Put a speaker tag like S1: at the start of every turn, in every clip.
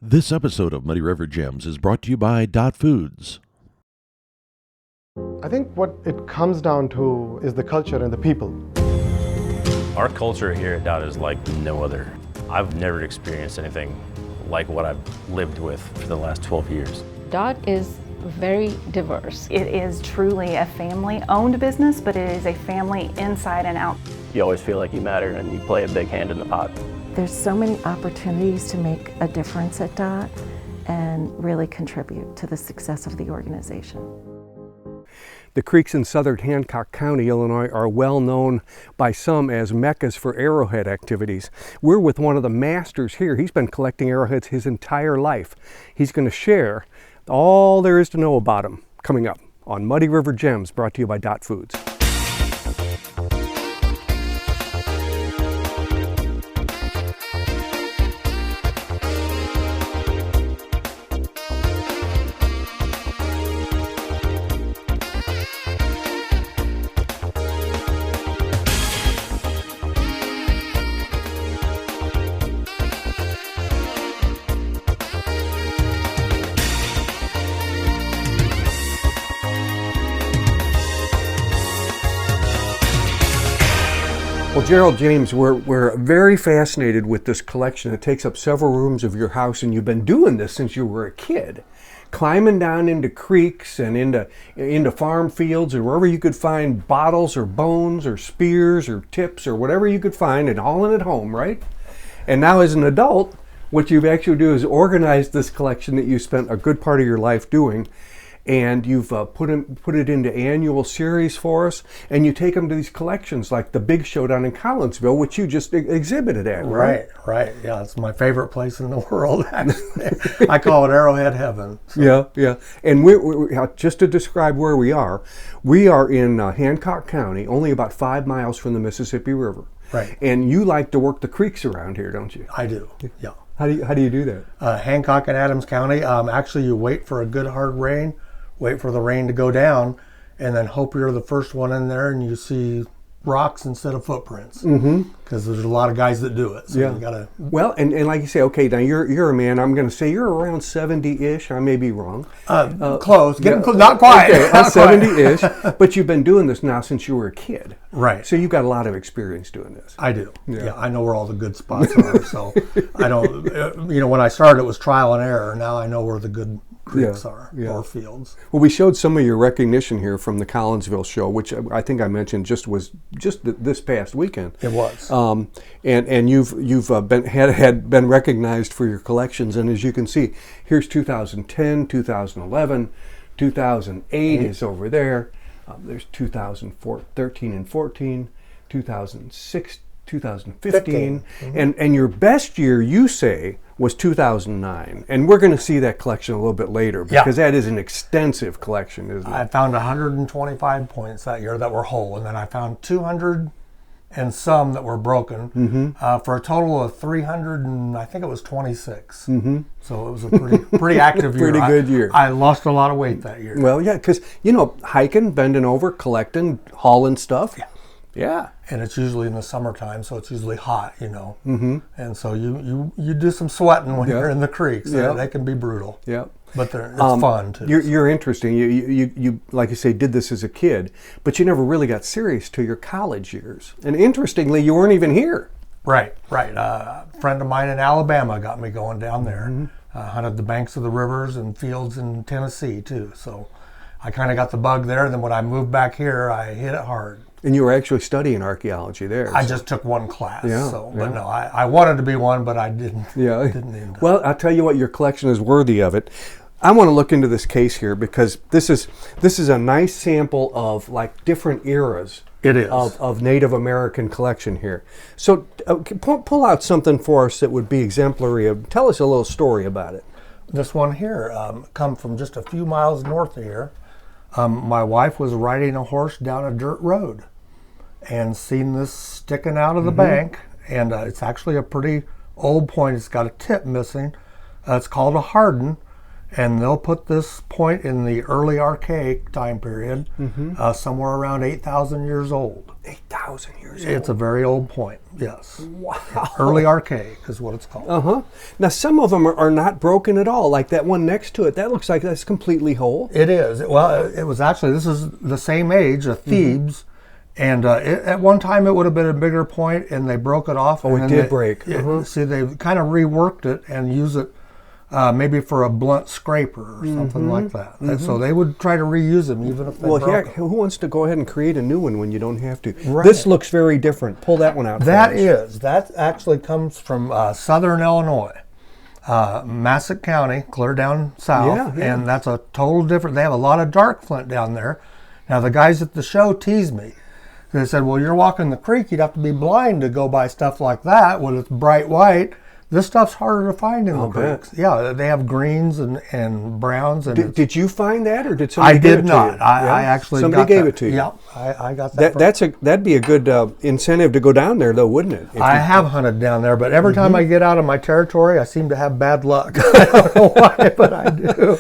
S1: This episode of Muddy River Gems is brought to you by Dot Foods.
S2: I think what it comes down to is the culture and the people.
S3: Our culture here at Dot is like no other. I've never experienced anything like what I've lived with for the last 12 years.
S4: Dot is very diverse.
S5: It is truly a family-owned business, but it is a family inside and out.
S6: You always feel like you matter and you play a big hand in the pot.
S7: There's so many opportunities to make a difference at Dot and really contribute to the success of the organization.
S8: The creeks in southern Hancock County, Illinois are well known by some as meccas for arrowhead activities. We're with one of the masters here. He's been collecting arrowheads his entire life. He's going to share all there is to know about him coming up on Muddy River Gems, brought to you by Dot Foods. Well, Gerald James, we're very fascinated with this collection. It takes up several rooms of your house, and you've been doing this since you were a kid, climbing down into creeks and into farm fields or wherever you could find bottles or bones or spears or tips or whatever you could find and hauling it home, right? And now as an adult, what you've actually do is organize this collection that you spent a good part of your life doing, and you've put it into annual series for us, and you take them to these collections like the Big Showdown in Collinsville, which you just exhibited at, right?
S9: Right. Yeah, it's my favorite place in the world. I call it Arrowhead Heaven. So.
S8: Yeah. And we just to describe where we are in Hancock County, only about 5 miles from the Mississippi River.
S9: Right.
S8: And you like to work the creeks around here, don't you?
S9: I do. Yeah.
S8: How do you do that?
S9: Hancock and Adams County. Actually, you wait for a good hard rain. Wait for the rain to go down, and then hope you're the first one in there and you see rocks instead of footprints. Because there's a lot of guys that do it. So you gotta.
S8: Well, and like you say, okay, now you're a man. I'm going to say you're around 70-ish. I may be wrong.
S9: Close, getting close, not quite.
S8: Okay, 70-ish. But you've been doing this now since you were a kid,
S9: right?
S8: So you've got a lot of experience doing this.
S9: I do. Yeah, I know where all the good spots are. So I don't. When I started, it was trial and error. Now I know where the good creeks are or fields.
S8: Well, we showed some of your recognition here from the Collinsville show, which I think I mentioned was this past weekend.
S9: It was.
S8: And you've been recognized for your collections, and as you can see, here's 2010, 2011, 2008 is over there. There's 2013 and 14, 2006, 2015, and your best year, you say, was 2009, and we're going to see that collection a little bit later because that is an extensive collection, isn't it?
S9: I found 125 points that year that were whole, and then I found 200 and some that were broken for a total of 300 and I think it was 26. So it was a pretty active year.
S8: Pretty good year.
S9: I lost a lot of weight that year.
S8: Well, yeah, because hiking, bending over, collecting, hauling stuff. Yeah.
S9: And it's usually in the summertime, so it's usually hot, And so you do some sweating when you're in the creeks. They can be brutal.
S8: Yeah.
S9: But it's fun too.
S8: You're interesting. You like you say, did this as a kid, but you never really got serious till your college years. And interestingly, you weren't even here.
S9: Right. A friend of mine in Alabama got me going down there. Hunted the banks of the rivers and fields in Tennessee too. So I kind of got the bug there. And then when I moved back here, I hit it hard.
S8: And you were actually studying archaeology there.
S9: I just took one class. But no, I wanted to be one, but I didn't.
S8: Yeah.
S9: Didn't end up.
S8: Well, I'll tell you what, your collection is worthy of it. I want to look into this case here because this is a nice sample of like different eras.
S9: It is
S8: of Native American collection here. So pull out something for us that would be exemplary of. Tell us a little story about it.
S9: This one here come from just a few miles north of here. My wife was riding a horse down a dirt road and seen this sticking out of the bank, and it's actually a pretty old point. It's got a tip missing. It's called a harden, and they'll put this point in the early Archaic time period, somewhere around 8,000 years old.
S8: 8,000 years old.
S9: It's a very old point, yes.
S8: Wow.
S9: Early Archaic is what it's called.
S8: Now, some of them are not broken at all. Like that one next to it, that looks like that's completely whole.
S9: It is. Well, it was actually, this is the same age of Thebes. And at one time, it would have been a bigger point, and they broke it off.
S8: Oh, it did break.
S9: See, they kind of reworked it and use it maybe for a blunt scraper or something like that. And so they would try to reuse them even if they broke them.
S8: Who wants to go ahead and create a new one when you don't have to?
S9: Right.
S8: This looks very different. Pull that one out.
S9: That actually comes from southern Illinois. Massac County, clear down south, and that's a total different. They have a lot of dark flint down there. Now, the guys at the show tease me. They said, well, you're walking the creek, you'd have to be blind to go by stuff like that when it's bright white. This stuff's harder to find in the creeks. Yeah, they have greens and browns. And
S8: did you find that, or did somebody
S9: I
S8: give
S9: did
S8: it
S9: not.
S8: to you?
S9: I actually
S8: somebody
S9: got
S8: gave
S9: that.
S8: it to you.
S9: Yeah, I got that.
S8: That'd be a good incentive to go down there, though, wouldn't it?
S9: I have hunted down there, but every time I get out of my territory, I seem to have bad luck. I don't know why, but I do.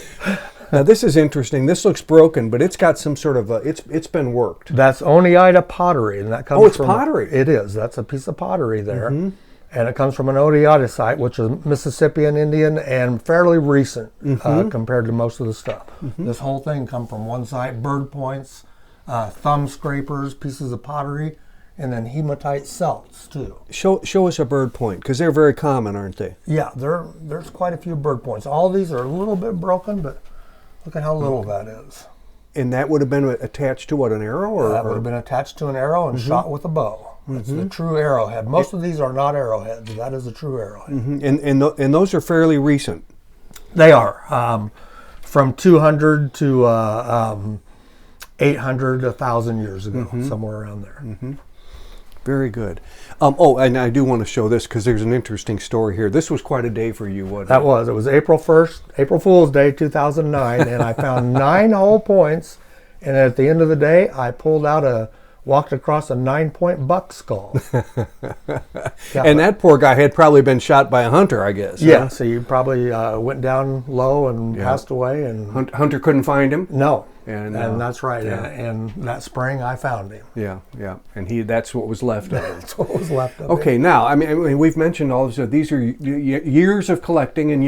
S8: Now this is interesting. This looks broken, but it's got some sort of it's been worked.
S9: That's Oneida pottery, and that comes from
S8: pottery.
S9: It is. That's a piece of pottery there, and it comes from an Oneida site, which is Mississippian Indian and fairly recent compared to most of the stuff. This whole thing come from one site: bird points, thumb scrapers, pieces of pottery, and then hematite celts too.
S8: Show us a bird point, because they're very common, aren't they?
S9: Yeah, there's quite a few bird points. All these are a little bit broken, but look at how little that is.
S8: And that would have been attached to what, an arrow? Or
S9: that would have been attached to an arrow and shot with a bow. That's the true arrowhead. Most of these are not arrowheads. That is a true arrowhead.
S8: And those are fairly recent.
S9: They are. From 200 to 800, 1,000 years ago, somewhere around there.
S8: Very good. And I do want to show this because there's an interesting story here. This was quite a day for you, wasn't it?
S9: That was. It was April 1st, April Fool's Day, 2009, and I found 9 whole points. And at the end of the day, I walked across a 9-point buck skull.
S8: And that poor guy had probably been shot by a hunter, I guess.
S9: Yeah, so he probably went down low and passed away. And
S8: Hunter couldn't find him?
S9: No.
S8: And
S9: that's right. Yeah. And that spring, I found him.
S8: Yeah. And that's what was left of him.
S9: That's what was left of him.
S8: Okay, now, I mean, we've mentioned all of this. These are years of collecting, and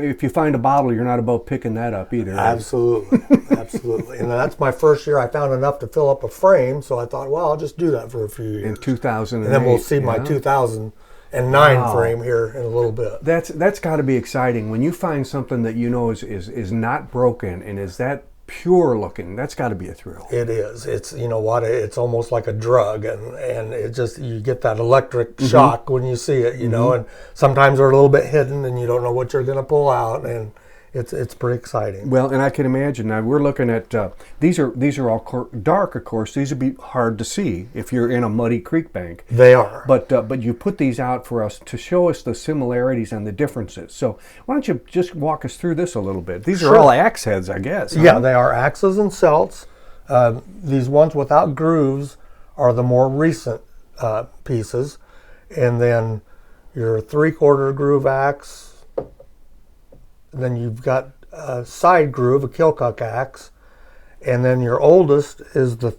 S8: if you find a bottle, you're not about picking that up either.
S9: Absolutely. Absolutely. And that's my first year. I found enough to fill up a frame, so I thought, well, I'll just do that for a few years.
S8: In 2008.
S9: And then we'll see my 2009 frame here in a little bit.
S8: That's got to be exciting when you find something that you know is not broken and is that pure looking. That's got to be a thrill.
S9: It is. It's, you know what, it's almost like a drug, and it just, you get that electric shock when you see it, you know, and sometimes they're a little bit hidden and you don't know what you're going to pull out, and it's pretty exciting.
S8: Well, and I can imagine. Now we're looking at these are all dark, of course. These would be hard to see if you're in a muddy creek bank.
S9: They are.
S8: But you put these out for us to show us the similarities and the differences. So why don't you just walk us through this a little bit? These are all axe heads, I guess. Huh?
S9: Yeah, they are axes and celts. These ones without grooves are the more recent pieces, and then your 3/4 groove axe. Then you've got a side groove, a Keokuk axe, and then your oldest is the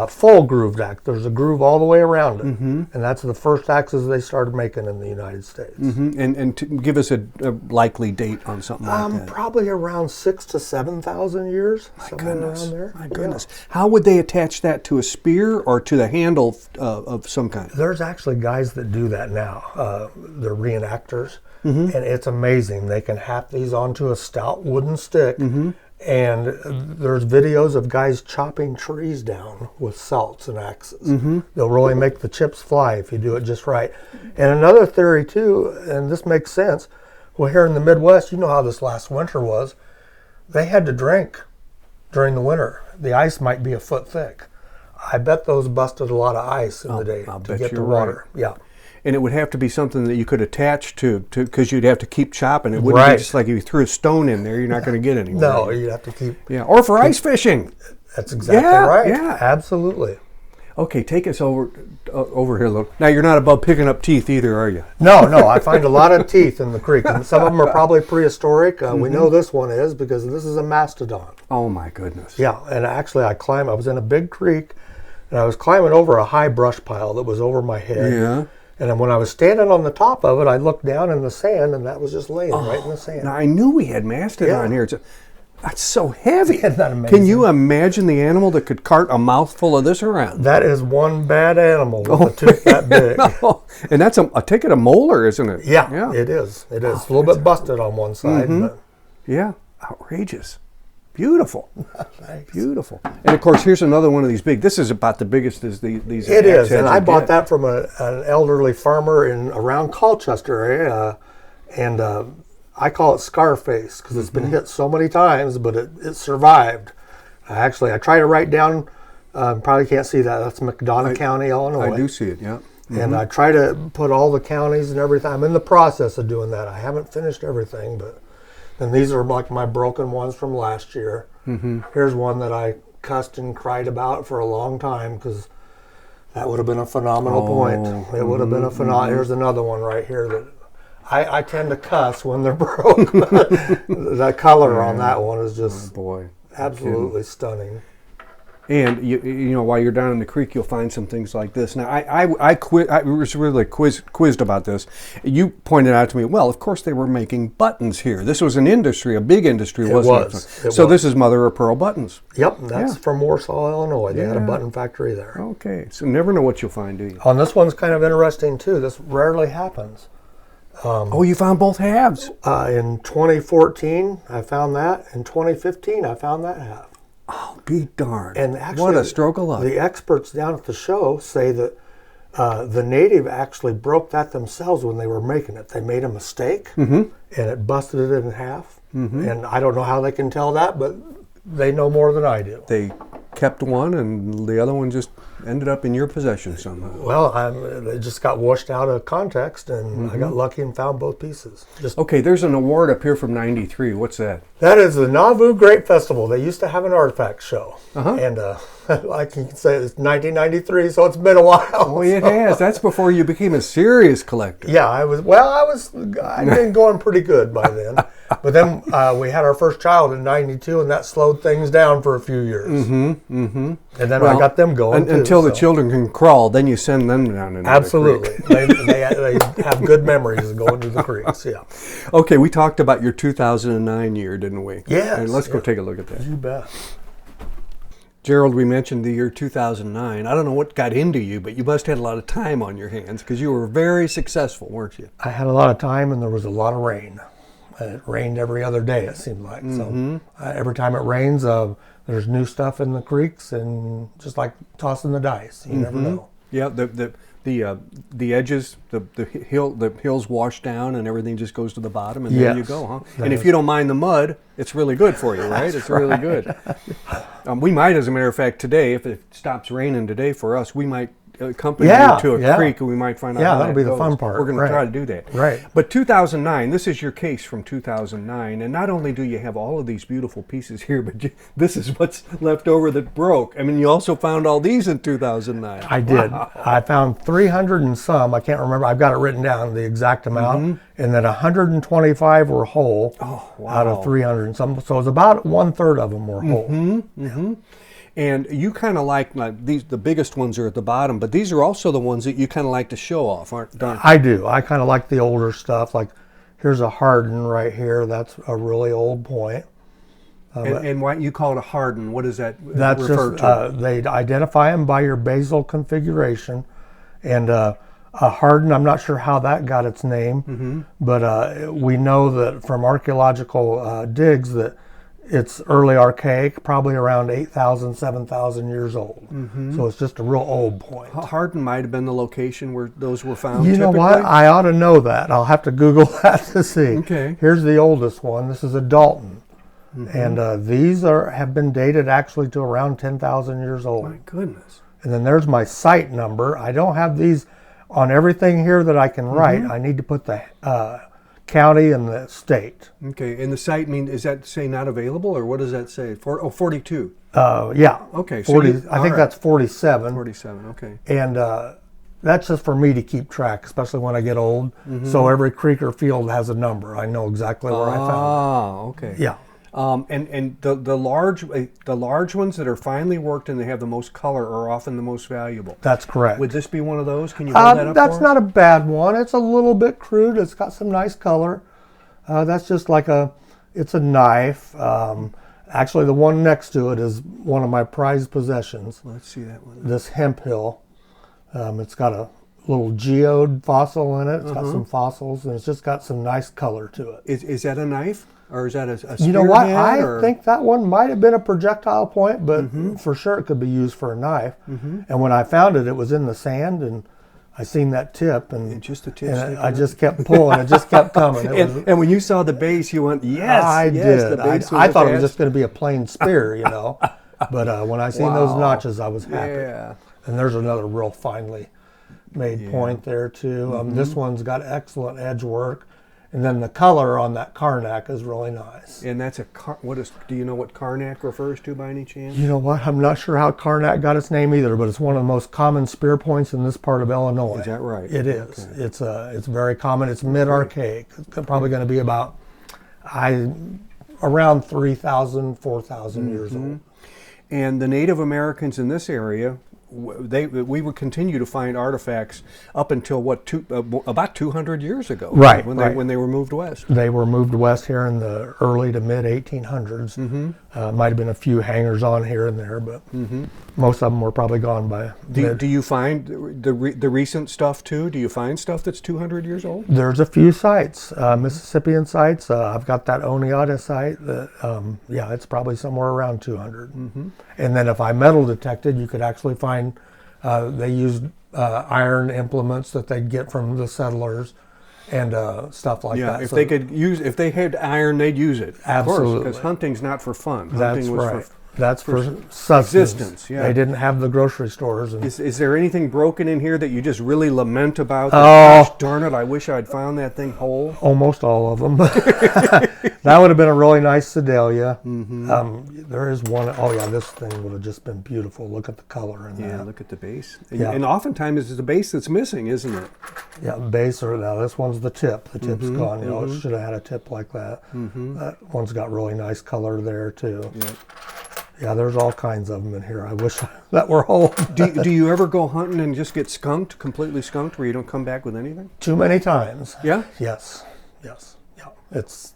S9: full grooved axe. There's a groove all the way around it, and that's the first axes they started making in the United States.
S8: And to give us a likely date on something like that.
S9: Probably around 6,000 to 7,000 years, somewhere around there.
S8: My goodness. Yeah. How would they attach that to a spear or to the handle of some kind?
S9: There's actually guys that do that now. They're reenactors. And it's amazing. They can hap these onto a stout wooden stick, and there's videos of guys chopping trees down with celts and axes. They'll really make the chips fly if you do it just right. And another theory too, and this makes sense, well, here in the Midwest, you know how this last winter was. They had to drink during the winter. The ice might be a foot thick. I bet those busted a lot of ice in the day to get the water. Right. Yeah.
S8: And it would have to be something that you could attach to because you'd have to keep chopping. It wouldn't be just like if you threw a stone in there, you're not going to get anywhere.
S9: No, you'd have to keep...
S8: Yeah, or for ice fishing.
S9: That's exactly right.
S8: Yeah.
S9: Absolutely.
S8: Okay, take us over here a little. Now, you're not above picking up teeth either, are you?
S9: No, I find a lot of teeth in the creek, and some of them are probably prehistoric. We know this one is because this is a mastodon.
S8: Oh my goodness.
S9: Yeah, and actually I was in a big creek, and I was climbing over a high brush pile that was over my head.
S8: Yeah.
S9: And then when I was standing on the top of it, I looked down in the sand, and that was just laying right in the sand.
S8: Now, I knew we had mastodon here. That's so heavy.
S9: Isn't that amazing?
S8: Can you imagine the animal that could cart a mouthful of this around?
S9: That is one bad animal with a tooth that big.
S8: No. And that's I take it a molar, isn't it?
S9: Yeah, it is. It is. It's a little bit busted on one side. But
S8: Yeah, outrageous. Beautiful.
S9: Thanks.
S8: Beautiful. And of course, here's another one of these big. This is about the biggest as these.
S9: It is, and
S8: axe
S9: I
S8: heads
S9: bought
S8: get.
S9: that from an elderly farmer around Colchester area, and I call it Scarface because it's been hit so many times, but it survived. I try to write down. Probably can't see that. That's McDonough County, Illinois.
S8: I do see it. Yeah.
S9: And I try to put all the counties and everything. I'm in the process of doing that. I haven't finished everything, but and these are like my broken ones from last year. Here's one that I cussed and cried about for a long time because that would have been a phenomenal point. It would have been a phenomenal. Here's another one right here that I tend to cuss when they're broke. That color on that one is just absolutely stunning.
S8: And you know, while you're down in the creek, you'll find some things like this. Now, I was really quizzed about this. You pointed out to me, well, of course they were making buttons here. This was an industry, a big industry, wasn't it? So this is mother of pearl buttons.
S9: Yep, that's from Warsaw, Illinois. They had a button factory there.
S8: Okay, so never know what you'll find, do you?
S9: On this one's kind of interesting too. This rarely happens.
S8: You found both halves.
S9: In 2014, I found that. In 2015, I found that half.
S8: Oh, be darned.
S9: And actually,
S8: what a stroke of luck.
S9: The experts down at the show say that the native actually broke that themselves when they were making it. They made a mistake, and it busted it in half. And I don't know how they can tell that, but they know more than I do.
S8: They kept one, and the other one just ended up in your possession somehow.
S9: Well, it just got washed out of context, and I got lucky and found both pieces.
S8: Okay, there's an award up here from '93. What's that?
S9: That is the Nauvoo Grape Festival. They used to have an artifact show, and I can say it's 1993, so it's been a while.
S8: Oh, it has. That's before you became a serious collector.
S9: Yeah, I'd been going pretty good by then. But then we had our first child in '92, and that slowed things down for a few years. And then I got them going
S8: until the children can crawl. Then you send them down into
S9: absolutely.
S8: the creek.
S9: They have good memories of going to the creeks. Yeah.
S8: Okay, we talked about your 2009 year, didn't we?
S9: Yes.
S8: And let's go take a look at that.
S9: You bet.
S8: Gerald, we mentioned the year 2009. I don't know what got into you, but you must have had a lot of time on your hands because you were very successful, weren't you?
S9: I had a lot of time, and there was a lot of rain. It rained every other day, it seemed like. So every time it rains, there's new stuff in the creeks, and just like tossing the dice, you never know.
S8: Yeah, the edges, the hills wash down, and everything just goes to the bottom, and there you go, huh? And if you don't mind the mud, it's really good for you, right? It's really good. We might, as a matter of fact, today, if it stops raining today for us, we might accompany you to a creek, and we might find out how
S9: that'll be the
S8: goes.
S9: fun part.
S8: We're going to try to do that.
S9: Right.
S8: But 2009, this is your case from 2009, and not only do you have all of these beautiful pieces here, but this is what's left over that broke. I mean, you also found all these in 2009.
S9: I did. I found 300 and some. I can't remember. I've got it written down, the exact amount, and then 125 were whole out of 300 and some. So it was about 1/3 of them were whole.
S8: And you kind of like these. The biggest ones are at the bottom, but these are also the ones that you kind of like to show off, aren't you?
S9: I do. I kind of like the older stuff. Like here's a Hardin right here. That's a really old point.
S8: And why you call it a Hardin? What does that
S9: that's
S8: refer
S9: just,
S8: to?
S9: They identify them by your basal configuration, and a Hardin. I'm not sure how that got its name, but we know that from archaeological digs that it's early archaic, probably around 8,000, 7,000 years old. So it's just a real old point.
S8: Hardin might have been the location where those were found.
S9: You know what? I ought to know that. I'll have to Google that to see.
S8: Okay.
S9: Here's the oldest one. This is a Dalton. And these have been dated actually to around 10,000 years old.
S8: My goodness.
S9: And then there's my site number. I don't have these on everything here that I can write. I need to put the county and the state.
S8: Okay, and the site is that say not available, or what does that say? 42.
S9: Yeah.
S8: Okay, so
S9: 40.
S8: you-
S9: I
S8: all
S9: think
S8: right.
S9: that's 47.
S8: 47. Okay.
S9: And that's just for me to keep track, especially when I get old. So every creek or field has a number. I know exactly where I found
S8: Ah, okay.
S9: it. Yeah.
S8: And the large ones that are finely worked and they have the most color are often the most valuable.
S9: That's correct.
S8: Would this be one of those? Can you hold that up
S9: That's
S8: for
S9: not a bad one. It's a little bit crude. It's got some nice color. That's just like it's a knife. Actually, the one next to it is one of my prized possessions.
S8: Let's see that one.
S9: This hemp hill. It's got a little geode fossil in it. It's got some fossils, and it's just got some nice color to it.
S8: Is that a knife? Or is that a spearhead?
S9: You know what? I
S8: or-
S9: think that one might have been a projectile point, but for sure it could be used for a knife. And when I found it, it was in the sand, and I seen that tip, and
S8: just the tip
S9: and
S8: sticking
S9: I
S8: out?
S9: just kept pulling. It just kept coming. It was,
S8: And when you saw the base, you went, yes,
S9: I
S8: yes,
S9: did.
S8: the base
S9: I thought it was
S8: attached.
S9: just going to be a plain spear, you know. But when I seen those
S8: Wow.
S9: notches, I was happy.
S8: Yeah.
S9: And there's another real finely made point there too. This one's got excellent edge work, and then the color on that Karnak is really nice.
S8: And that's do you know what Karnak refers to by any chance?
S9: You know what? I'm not sure how Karnak got its name either, but it's one of the most common spear points in this part of Illinois.
S8: Is that right?
S9: It is.
S8: Okay.
S9: It's very common. It's mid-archaic. It's probably going to be about around 3,000, 4,000 years old.
S8: And the Native Americans in this area, we would continue to find artifacts up until about 200 years ago,
S9: Right,
S8: When
S9: right.
S8: they were moved west.
S9: They were moved west here in the early to mid 1800s. Might have been a few hangers on here and there, but most of them were probably gone by.
S8: Do you find the recent stuff too? Do you find stuff that's 200 years old?
S9: There's a few sites, Mississippian sites. I've got that Oneida site. That, it's probably somewhere around 200. And then if I metal detected, you could actually find they used iron implements that they'd get from the settlers and stuff like that.
S8: If
S9: So
S8: if they had iron, they'd use it.
S9: Absolutely.
S8: Because hunting's not for fun.
S9: that's
S8: Hunting was
S9: right.
S8: for
S9: That's for sustenance.
S8: existence, yeah.
S9: They didn't have the grocery stores. And
S8: Is there anything broken in here that you just really lament about?
S9: Oh.
S8: Gosh darn it, I wish I'd found that thing whole.
S9: almost all of them. That would have been a really nice Sedalia. There is one. Oh yeah, this thing would have just been beautiful. Look at the color in
S8: Yeah,
S9: that.
S8: look at the base.
S9: Yeah.
S8: And oftentimes it's the base that's missing, isn't it?
S9: Yeah, base or now this one's the tip. The tip's gone. You know, it should have had a tip like that. That one's got really nice color there too.
S8: Yeah.
S9: Yeah, there's all kinds of them in here. I wish that were whole.
S8: Do you ever go hunting and just get completely skunked, where you don't come back with anything?
S9: Too many times.
S8: Yeah?
S9: Yes. Yeah. It's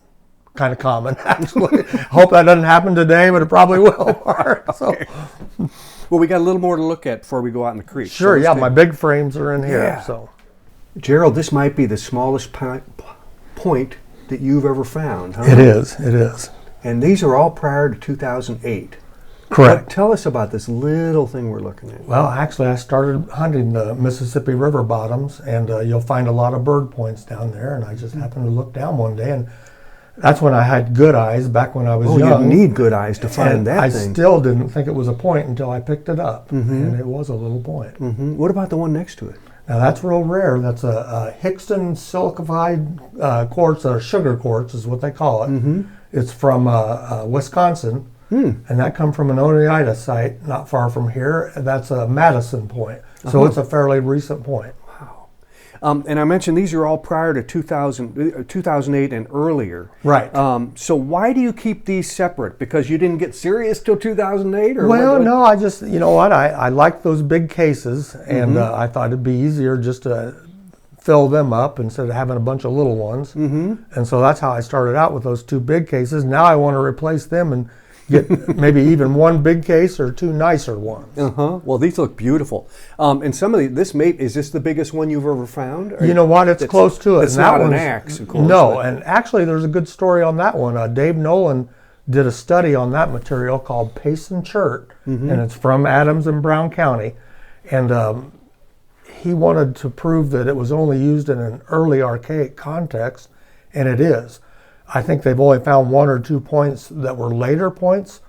S9: kind of common actually. Hope that doesn't happen today, but it probably will. So
S8: Well, we got a little more to look at before we go out in the creek.
S9: sure,
S8: So
S9: yeah,
S8: let's
S9: my big frames are in here.
S8: Yeah.
S9: So
S8: Gerald, this might be the smallest point that you've ever found, huh?
S9: it is. It is.
S8: And these are all prior to 2008.
S9: Correct.
S8: Tell us about this little thing we're looking at.
S9: Well, actually, I started hunting the Mississippi River bottoms, and you'll find a lot of bird points down there. And I just happened to look down one day, and that's when I had good eyes back when I was
S8: Oh,
S9: young.
S8: you need good eyes to find
S9: and
S8: that
S9: I
S8: thing.
S9: still didn't think it was a point until I picked it up, and it was a little point.
S8: What about the one next to it?
S9: Now that's real rare. That's a Hickston silicified quartz, or sugar quartz is what they call it. It's from Wisconsin, and that come from an Oneida site not far from here. That's a Madison point, so it's a fairly recent point.
S8: And I mentioned these are all prior to 2008 and earlier.
S9: Right.
S8: So why do you keep these separate? Because you didn't get serious till 2008? Or
S9: Well,
S8: what?
S9: no, I just, you know what, I like those big cases, and I thought it'd be easier just to fill them up instead of having a bunch of little ones. And so that's how I started out with those two big cases. Now I want to replace them and get maybe even one big case or two nicer ones.
S8: Well, these look beautiful. And some of is this the biggest one you've ever found? Or
S9: You know what, it's close to it.
S8: It's
S9: and that
S8: not an
S9: one's-
S8: axe, of course.
S9: No,
S8: but-
S9: and actually there's a good story on that one. Dave Nolan did a study on that material called Payson Chert, and it's from Adams and Brown County. And he wanted to prove that it was only used in an early archaic context, and it is. I think they've only found one or two points that were later points.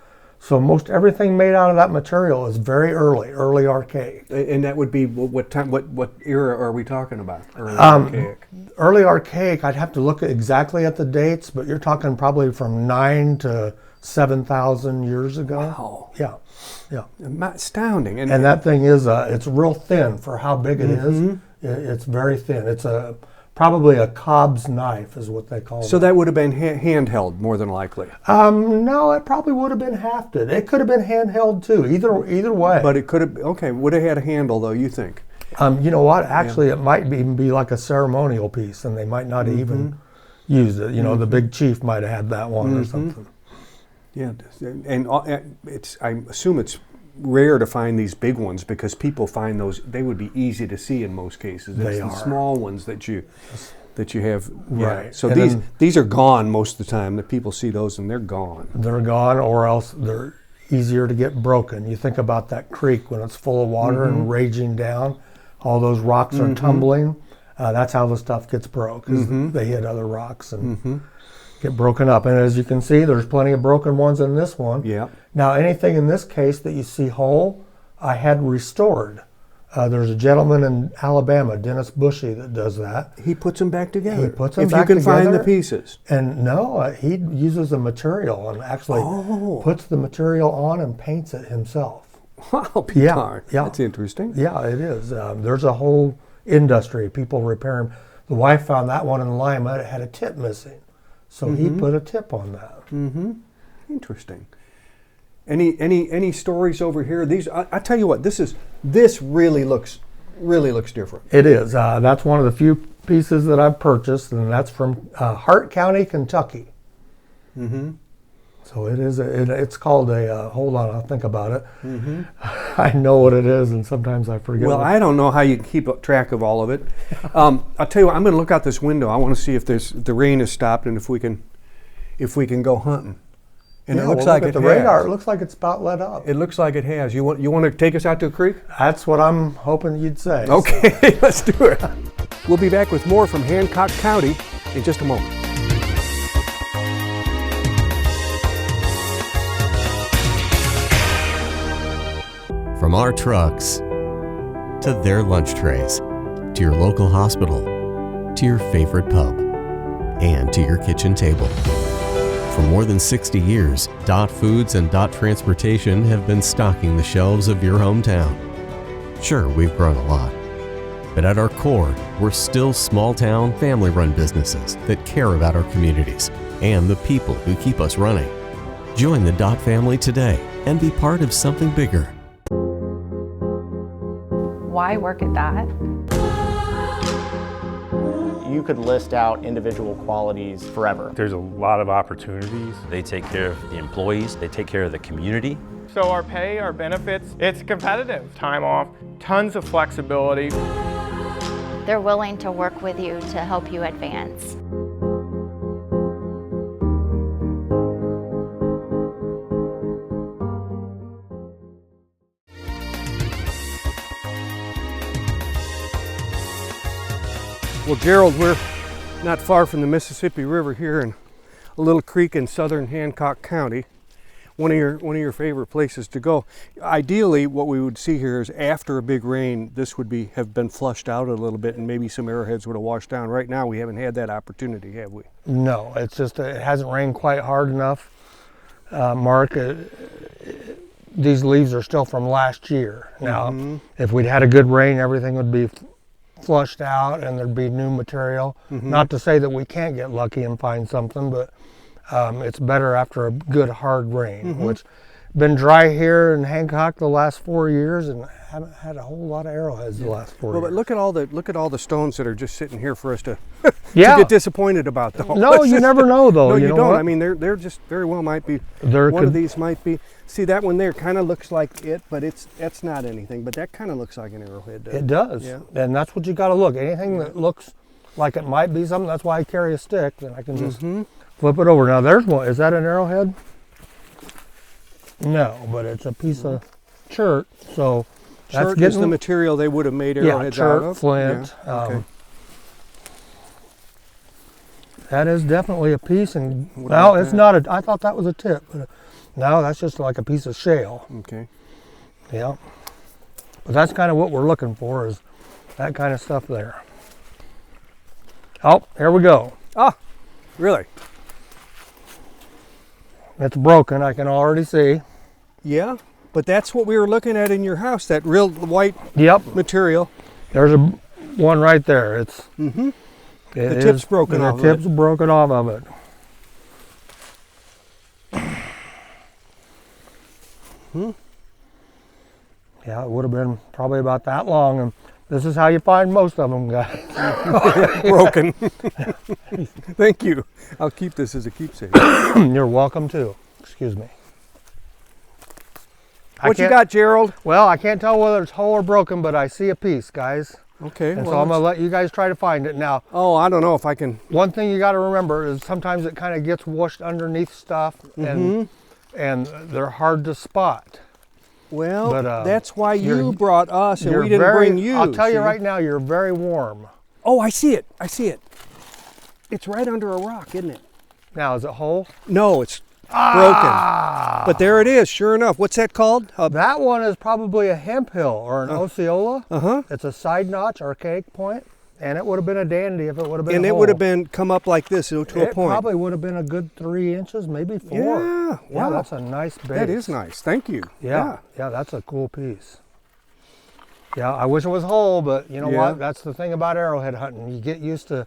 S9: So most everything made out of that material is very early archaic.
S8: And that would be what time? What era are we talking about? Early archaic.
S9: Early archaic, I'd have to look exactly at the dates, but you're talking probably from 9 to 7,000 years ago.
S8: Wow.
S9: Yeah, yeah.
S8: Astounding.
S9: And that thing is, it's real thin for how big it is. It's very thin. It's probably a Cobb's knife is what they call it.
S8: So that would have been handheld more than likely.
S9: No, it probably would have been hafted. It could have been handheld too, either way.
S8: But it could have, okay, would have had a handle though, you think?
S9: You know what? Actually, it might even be like a ceremonial piece, and they might not even use it. You know, the big chief might have had that one or something.
S8: Yeah, and I assume it's rare to find these big ones because people find those, they would be easy to see in most cases. It's the small ones that you have.
S9: Right.
S8: Yeah. So
S9: and
S8: these are gone most of the time. That people see those and they're gone.
S9: They're gone, or else they're easier to get broken. You think about that creek when it's full of water and raging down, all those rocks are tumbling. That's how the stuff gets broke, because they hit other rocks and get broken up. And as you can see, there's plenty of broken ones in this one.
S8: Yeah.
S9: Now, anything in this case that you see whole, I had restored. There's a gentleman in Alabama, Dennis Bushy, that does that.
S8: He puts them back together.
S9: He puts them
S8: if
S9: back
S8: you can
S9: together,
S8: find the pieces.
S9: And no, he uses the material and actually puts the material on and paints it himself.
S8: Wow,
S9: Yeah.
S8: That's interesting.
S9: Yeah, it is. There's a whole industry. People repair them. The wife found that one in Lima. It had a tip missing. So he put a tip on that.
S8: Interesting. Any stories over here? These I tell you what, this really looks different.
S9: It is. That's one of the few pieces that I've purchased, and that's from Hart County, Kentucky. So it is. It's called a. Hold on, I'll think about it. I know what it is, and sometimes I forget.
S8: Well, I don't know how you keep track of all of it. I'll tell you what. I'm going to look out this window. I want to see if the rain has stopped and if we can go hunting. And it looks like
S9: look at the radar. It looks like it's about let up.
S8: It looks like it has. You want to take us out to a creek?
S9: That's what I'm hoping you'd say.
S8: Okay, let's do it. We'll be back with more from Hancock County in just a moment.
S10: From our trucks to their lunch trays, to your local hospital, to your favorite pub, and to your kitchen table. For more than 60 years, Dot Foods and Dot Transportation have been stocking the shelves of your hometown. Sure, we've grown a lot, but at our core, we're still small-town, family-run businesses that care about our communities and the people who keep us running. Join the Dot family today and be part of something bigger.
S5: Why work at Dot?
S6: You could list out individual qualities forever.
S3: There's a lot of opportunities. They take care of the employees, they take care of the community.
S11: So our pay, our benefits, it's competitive. Time off, tons of flexibility.
S12: They're willing to work with you to help you advance.
S8: Well, Gerald, we're not far from the Mississippi River here in a little creek in southern Hancock County. One of your favorite places to go. Ideally, what we would see here is after a big rain, this would have been flushed out a little bit, and maybe some arrowheads would have washed down. Right now, we haven't had that opportunity, have we?
S9: No, it's just it hasn't rained quite hard enough. Mark, these leaves are still from last year. Now, if we'd had a good rain, everything would be flushed out and there'd be new material. Not to say that we can't get lucky and find something, but it's better after a good hard rain, which been dry here in Hancock the last 4 years and haven't had a whole lot of arrowheads the last 4 years.
S8: But look at all the stones that are just sitting here for us to, to get disappointed about, though.
S9: No, you never know, though.
S8: No,
S9: you
S8: don't.
S9: What?
S8: I mean, they're just very well might be. One of these might be. See, that one there kind of looks like it, but that's not anything. But that kind of looks like an arrowhead.
S9: It does.
S8: Yeah.
S9: And that's what you got to look. Anything that looks like it might be something, that's why I carry a stick. Then I can just flip it over. Now, there's one. Is that an arrowhead? No, but it's a piece of chert. So that's
S8: chert is the material they would have made arrowheads out of?
S9: Flint.
S8: Yeah. Okay.
S9: That is definitely a piece. And well, it's not a. I thought that was a tip, but No, that's just like a piece of shale.
S8: Okay.
S9: Yeah. But that's kind of what we're looking for, is that kind of stuff there. Oh, here we go.
S8: Ah, really?
S9: It's broken, I can already see.
S8: Yeah, but that's what we were looking at in your house, that real white material.
S9: There's one right there. It's
S8: the tip's broken off.
S9: The tip's broken off of it. Yeah, it would have been probably about that long, and this is how you find most of them, guys.
S8: Broken. Thank you. I'll keep this as a keepsake.
S9: You're welcome to. Excuse me.
S8: What you got, Gerald?
S9: Well, I can't tell whether it's whole or broken, but I see a piece, guys.
S8: Okay.
S9: And so I'm going to let you guys try to find it now.
S8: Oh, I don't know if I can.
S9: One thing you got to remember is sometimes it kind of gets washed underneath stuff, and they're hard to spot.
S8: Well,
S9: But,
S8: that's why you brought us and we didn't
S9: very,
S8: bring you.
S9: I'll tell you right now, you're very warm.
S8: Oh, I see it. I see it. It's right under a rock, isn't it?
S9: Now, is it whole?
S8: No, it's broken. But there it is, sure enough. What's that called?
S9: That one is probably a hemp hill or an Osceola.
S8: Uh-huh.
S9: It's a side notch, archaic point, and it would have been a dandy if it would have been
S8: And
S9: a
S8: it
S9: hole.
S8: would have been come up like this to a point.
S9: It probably would have been a good 3 inches, maybe 4.
S8: Yeah, wow.
S9: That's a nice base.
S8: That is nice. Thank you.
S9: Yeah, that's a cool piece. Yeah, I wish it was whole, but you know what? That's the thing about arrowhead hunting. You get used to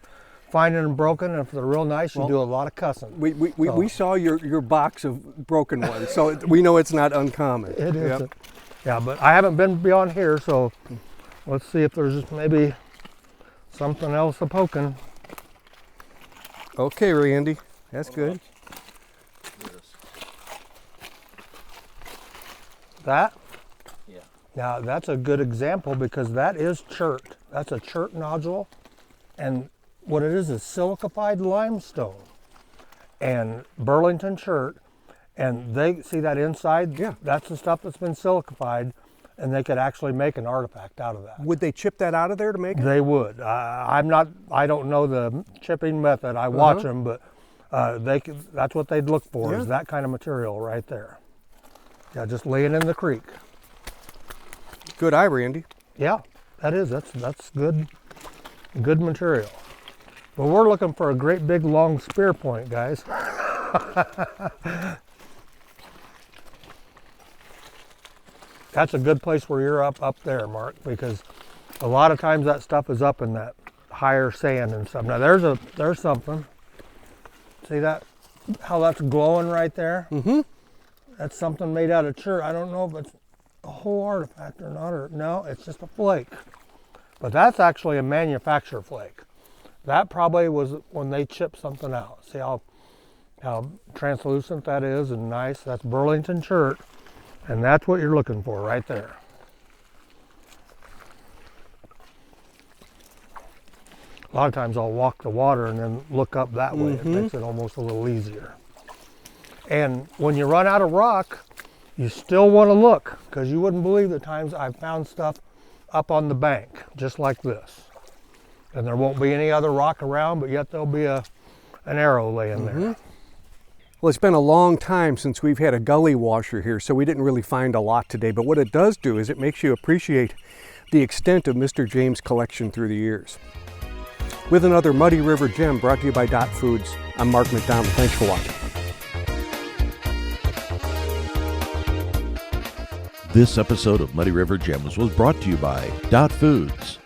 S9: finding them broken, and if they're real nice, you do a lot of cussing.
S8: We saw your box of broken ones, so we know it's not uncommon.
S9: It isn't. Yeah, but I haven't been beyond here, so let's see if there's maybe something else a poking.
S8: Okay, Randy, that's good.
S9: That? Yeah. Now that's a good example because that is chert. That's a chert nodule, and what it is silicified limestone and Burlington chert, and they see that inside. Yeah. That's the stuff that's been silicified, and they could actually make an artifact out of that.
S8: Would they chip that out of there to make it?
S9: They would. I don't know the chipping method. I watch them, but that's what they'd look for, is that kind of material right there. Yeah, just laying in the creek.
S8: Good eye, Randy.
S9: Yeah, that is. That's good material. Well, we're looking for a great big long spear point, guys. That's a good place where you're up there, Mark, because a lot of times that stuff is up in that higher sand and stuff. Now there's something. See that? How that's glowing right there? Mm-hmm. That's something made out of chert. I don't know if it's a whole artifact or not, or no, it's just a flake. But that's actually a manufacturer flake. That probably was when they chipped something out. See how translucent that is and nice? That's Burlington chert, and that's what you're looking for right there. A lot of times I'll walk the water and then look up that way. It makes it almost a little easier. And when you run out of rock, you still want to look, because you wouldn't believe the times I've found stuff up on the bank, just like this. And there won't be any other rock around, but yet there'll be an arrow laying there.
S8: Well, it's been a long time since we've had a gully washer here, so we didn't really find a lot today. But what it does do is it makes you appreciate the extent of Mr. James' collection through the years. With another Muddy River Gem brought to you by Dot Foods, I'm Mark McDonald. Thanks for watching.
S1: This episode of Muddy River Gems was brought to you by Dot Foods.